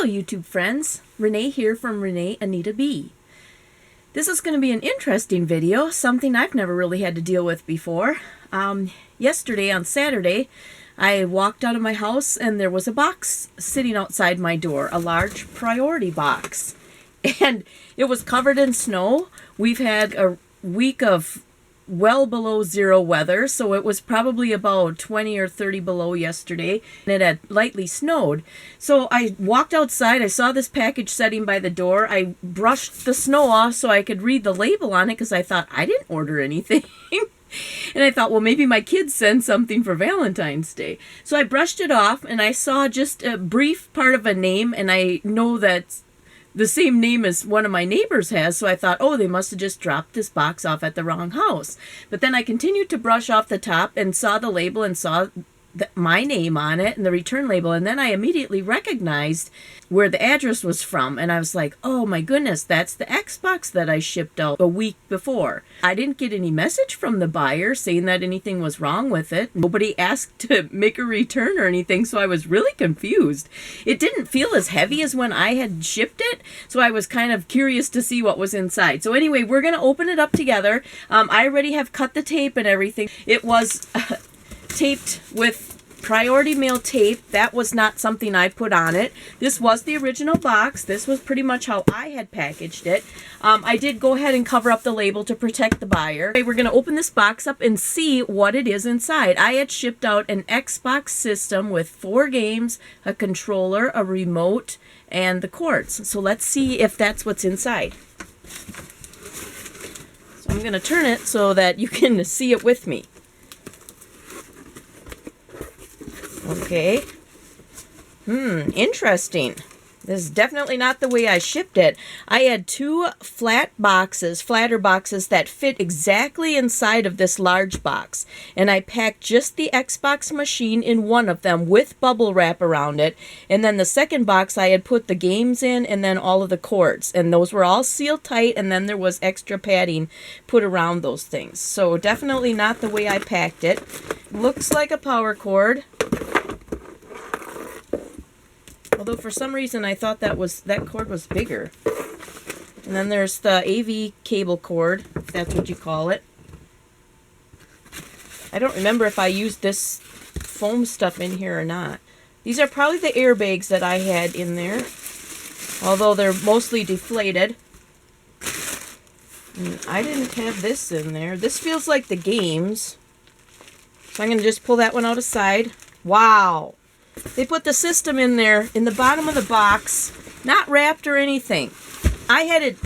Hello YouTube friends, Renee here from Renee Anita B. This is going to be an interesting video, something I've never really had to deal with before. Yesterday on Saturday, I walked out of my house and there was a box sitting outside my door, a large priority box. And it was covered in snow. We've had a week of well below zero weather, so it was probably about 20 or 30 below yesterday, and it had lightly snowed. So I walked outside, I saw this package sitting by the door, I brushed the snow off so I could read the label on it because I thought I didn't order anything. And I thought, well, maybe my kids sent something for Valentine's Day. So I brushed it off and I saw just a brief part of a name, and I know that the same name as one of my neighbors has, so I thought, oh, they must have just dropped this box off at the wrong house. But then I continued to brush off the top and saw the label and saw my name on it and the return label, and then I immediately recognized where the address was from, and I was like, oh my goodness, that's the Xbox that I shipped out a week before. I didn't get any message from the buyer saying that anything was wrong with it. Nobody asked to make a return or anything, so I was really confused. It didn't feel as heavy as when I had shipped it, so I was kind of curious to see what was inside. So anyway, we're going to open it up together. I already have cut the tape and everything. It was taped with priority mail tape. That was not something I put on it. This was the original box. This was pretty much how I had packaged it. I did go ahead and cover up the label to protect the buyer. Okay, we're going to open this box up and see what it is inside. I had shipped out an Xbox system with 4 games, a controller, a remote, and the cords. So let's see if that's what's inside. So I'm going to turn it so that you can see it with me. Okay. Interesting. This is definitely not the way I shipped it. I had 2 flatter boxes that fit exactly inside of this large box. And I packed just the Xbox machine in one of them with bubble wrap around it. And then the second box I had put the games in and then all of the cords. And those were all sealed tight, and then there was extra padding put around those things. So definitely not the way I packed it. Looks like a power cord. Although for some reason I thought that cord was bigger. And then there's the AV cable cord, if that's what you call it. I don't remember if I used this foam stuff in here or not. These are probably the airbags that I had in there, although they're mostly deflated. And I didn't have this in there. This feels like the games. So I'm going to just pull that one out aside. Wow! They put the system in there in the bottom of the box, not wrapped or anything. I had it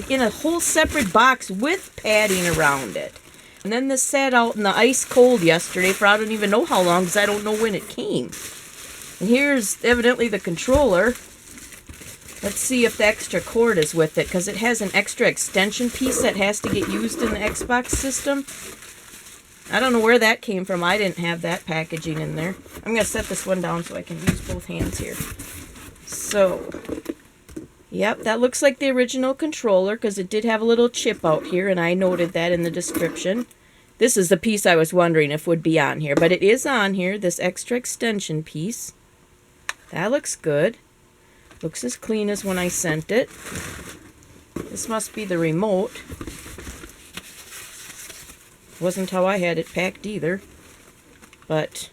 in a whole separate box with padding around it. And then this sat out in the ice cold yesterday for I don't even know how long, because I don't know when it came. And here's evidently the controller. Let's see if the extra cord is with it, because it has an extra extension piece that has to get used in the Xbox system. I don't know where that came from. I didn't have that packaging in there. I'm going to set this one down so I can use both hands here. So, yep, that looks like the original controller because it did have a little chip out here, and I noted that in the description. This is the piece I was wondering if would be on here, but it is on here, this extra extension piece. That looks good. Looks as clean as when I sent it. This must be the remote. Wasn't how I had it packed either, but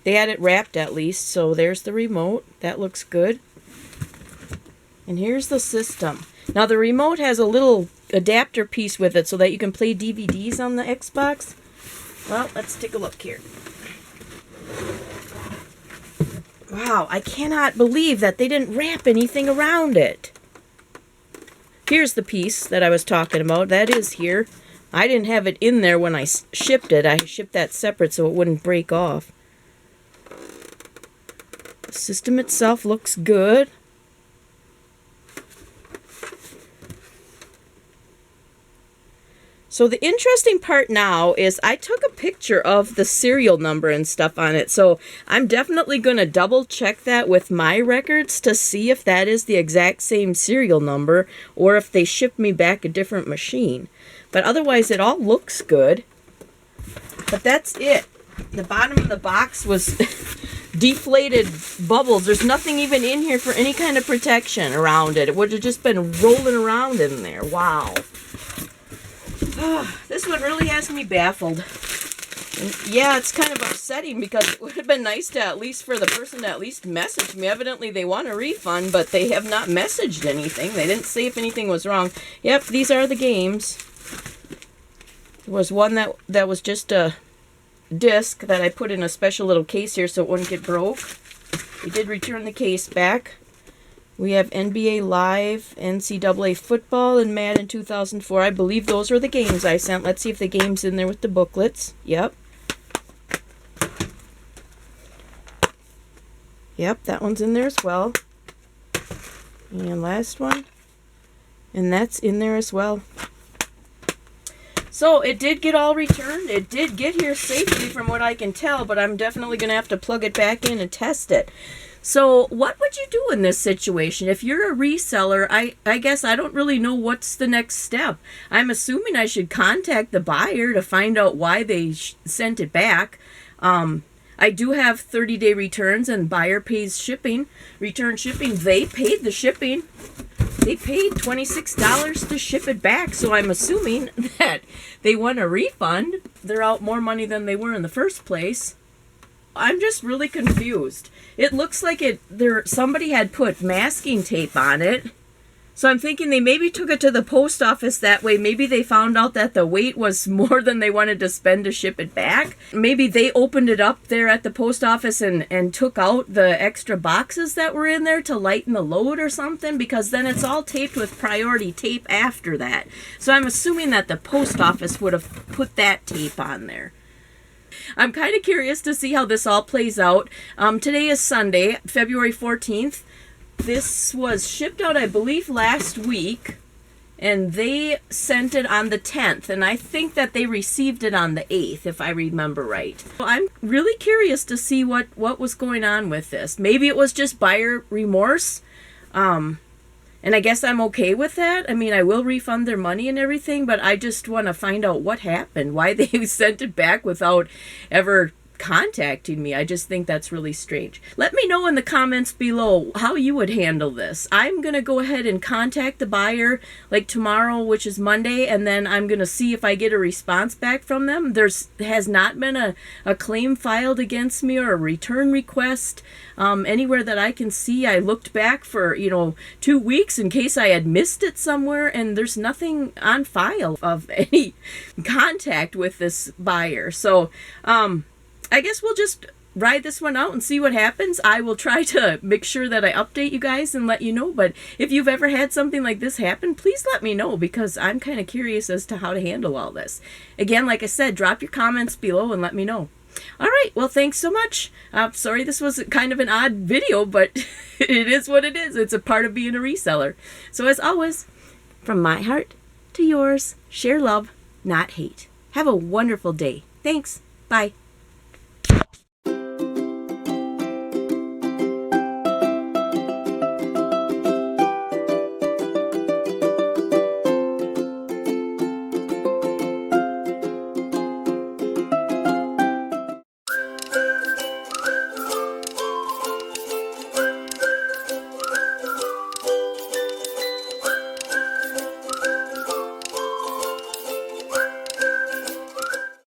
they had it wrapped at least. So there's the remote. That looks good. And here's the system. Now the remote has a little adapter piece with it so that you can play DVDs on the Xbox. Well, let's take a look here. Wow, I cannot believe that they didn't wrap anything around it. Here's the piece that I was talking about. That is here. I didn't have it in there when I shipped it. I shipped that separate so it wouldn't break off. The system itself looks good. So the interesting part now is I took a picture of the serial number and stuff on it. So I'm definitely going to double check that with my records to see if that is the exact same serial number or if they shipped me back a different machine. But otherwise, it all looks good. But that's it. The bottom of the box was deflated bubbles. There's nothing even in here for any kind of protection around it. It would have just been rolling around in there. Wow. This one really has me baffled. And yeah, it's kind of upsetting because it would have been nice to at least for the person to at least message me. Evidently they want a refund, but they have not messaged anything. They didn't say if anything was wrong. Yep, these are the games. There was one that was just a disc that I put in a special little case here so it wouldn't get broke. We did return the case back. We have NBA Live, NCAA Football, and Madden 2004. I believe those were the games I sent. Let's see if the game's in there with the booklets. Yep. Yep, that one's in there as well. And last one. And that's in there as well. So it did get all returned. It did get here safely from what I can tell, but I'm definitely going to have to plug it back in and test it. So what would you do in this situation? If you're a reseller, I guess I don't really know what's the next step. I'm assuming I should contact the buyer to find out why they sent it back. I do have 30-day returns and buyer pays shipping, return shipping. They paid the shipping. They paid $26 to ship it back, so I'm assuming that they want a refund. They're out more money than they were in the first place. I'm just really confused. It looks like somebody had put masking tape on it. So I'm thinking they maybe took it to the post office that way. Maybe they found out that the weight was more than they wanted to spend to ship it back. Maybe they opened it up there at the post office and took out the extra boxes that were in there to lighten the load or something, because then it's all taped with priority tape after that. So I'm assuming that the post office would have put that tape on there. I'm kind of curious to see how this all plays out. Today is Sunday, February 14th. This was shipped out, I believe, last week, and they sent it on the 10th, and I think that they received it on the 8th, if I remember right. So I'm really curious to see what was going on with this. Maybe it was just buyer remorse, and I guess I'm okay with that. I mean, I will refund their money and everything, but I just want to find out what happened, why they sent it back without ever contacting me. I just think that's really strange. Let me know in the comments below how you would handle this. I'm going to go ahead and contact the buyer like tomorrow, which is Monday, and then I'm going to see if I get a response back from them. Has not been a claim filed against me or a return request anywhere that I can see. I looked back for 2 weeks in case I had missed it somewhere, and there's nothing on file of any contact with this buyer. So I guess we'll just ride this one out and see what happens. I will try to make sure that I update you guys and let you know. But if you've ever had something like this happen, please let me know, because I'm kind of curious as to how to handle all this. Again, like I said, drop your comments below and let me know. All right, well, thanks so much. Sorry this was kind of an odd video, but it is what it is. It's a part of being a reseller. So as always, from my heart to yours, share love, not hate. Have a wonderful day. Thanks. Bye.